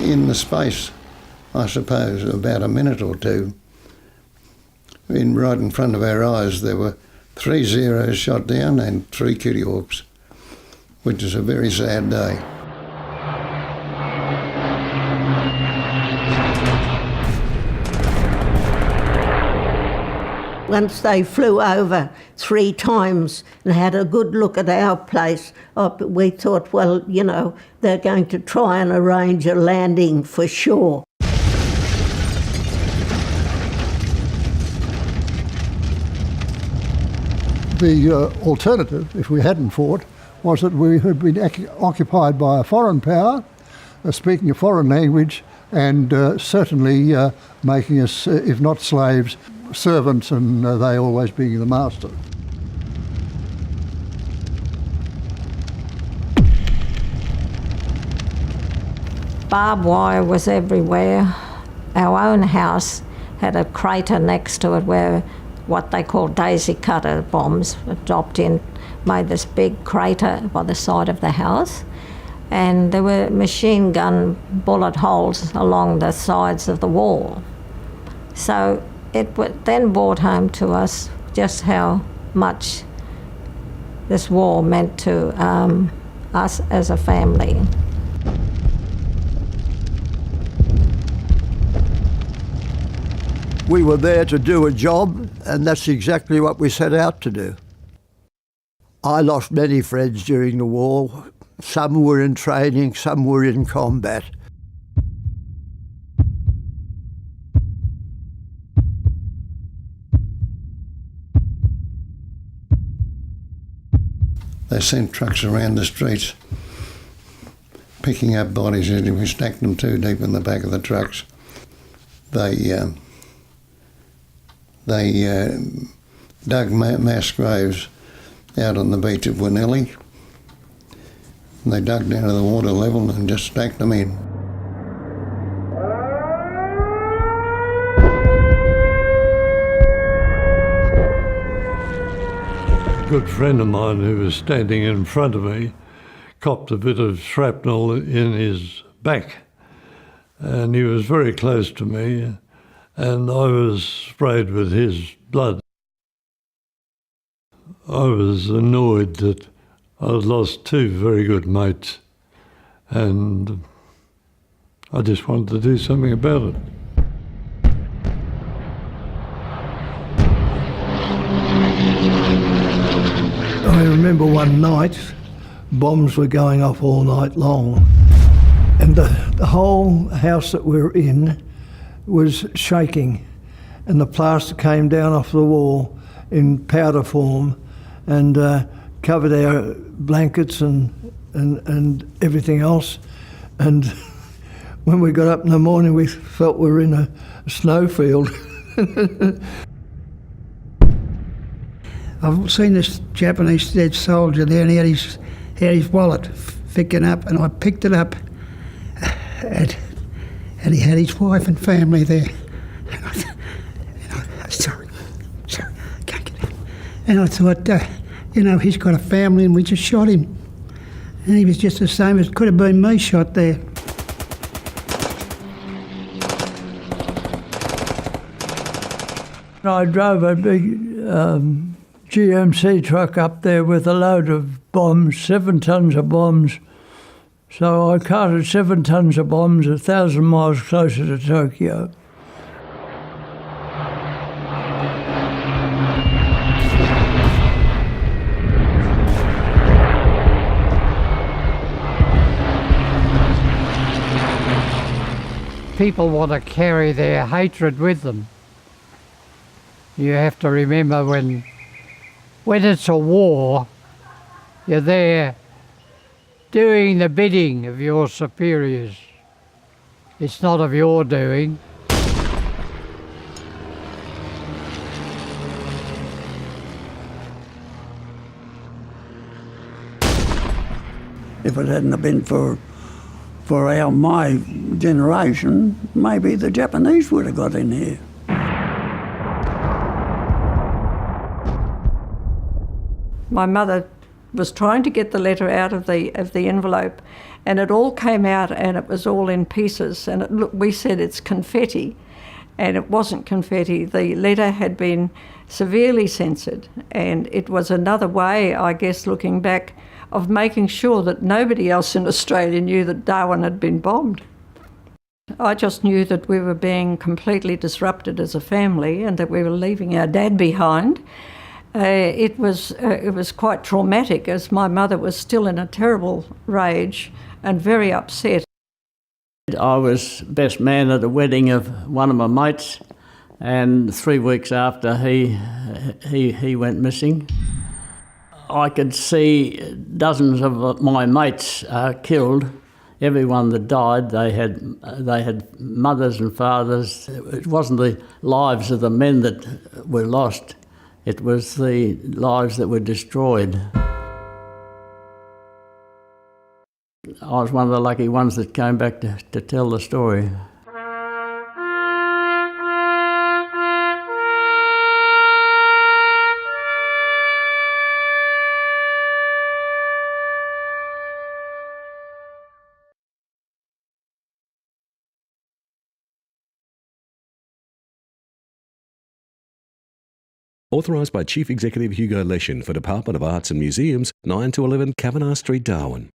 in the space, I suppose, of about a minute or two, right in front of our eyes, there were 3 Zeros shot down and 3 Kitty Hawks, which is a very sad day. Once they flew over 3 times and had a good look at our place, we thought, well, you know, they're going to try and arrange a landing for sure. The alternative, if we hadn't fought, was that we had been occupied by a foreign power, speaking a foreign language, and certainly making us, if not slaves, servants, and they always being the master. Barbed wire was everywhere. Our own house had a crater next to it where what they call daisy cutter bombs dropped in, made this big crater by the side of the house. And there were machine gun bullet holes along the sides of the wall. So it then brought home to us just how much this war meant to us as a family. We were there to do a job, and that's exactly what we set out to do. I lost many friends during the war. Some were in training, some were in combat. They sent trucks around the streets picking up bodies. We stacked them too deep in the back of the trucks. They dug mass graves out on the beach of Winnelly. And they dug down to the water level and just stacked them in. A good friend of mine who was standing in front of me copped a bit of shrapnel in his back, and he was very close to me, and I was sprayed with his blood. I was annoyed that I'd lost 2 very good mates, and I just wanted to do something about it. I remember one night, bombs were going off all night long, and the whole house that we were in was shaking, and the plaster came down off the wall in powder form and covered our blankets and everything else. And when we got up in the morning, we felt we were in a snowfield. I've seen this Japanese dead soldier there, and he had his wallet picking up, and I picked it up, and he had his wife and family there. And I sorry, I can't get it. And I thought, you know, he's got a family, and we just shot him. And he was just the same as could have been me shot there. I drove a big GMC truck up there with a load of bombs, 7 tons of bombs. So I carted 7 tons of bombs 1,000 miles closer to Tokyo. People want to carry their hatred with them. You have to remember when it's a war, you're there doing the bidding of your superiors. It's not of your doing. If it hadn't have been for my generation, maybe the Japanese would have got in here. My mother was trying to get the letter out of the envelope, and it all came out and it was all in pieces. And we said it's confetti, and it wasn't confetti. The letter had been severely censored, and it was another way, I guess, looking back, of making sure that nobody else in Australia knew that Darwin had been bombed. I just knew that we were being completely disrupted as a family and that we were leaving our dad behind. It was quite traumatic, as my mother was still in a terrible rage and very upset. I was best man at the wedding of one of my mates, and 3 weeks after he went missing. I could see dozens of my mates killed. Everyone that died, they had mothers and fathers. It wasn't the lives of the men that were lost, it was the lives that were destroyed. I was one of the lucky ones that came back to tell the story. Authorised by Chief Executive Hugo Leshen for Department of Arts and Museums, 9 to 11 Kavanagh Street, Darwin.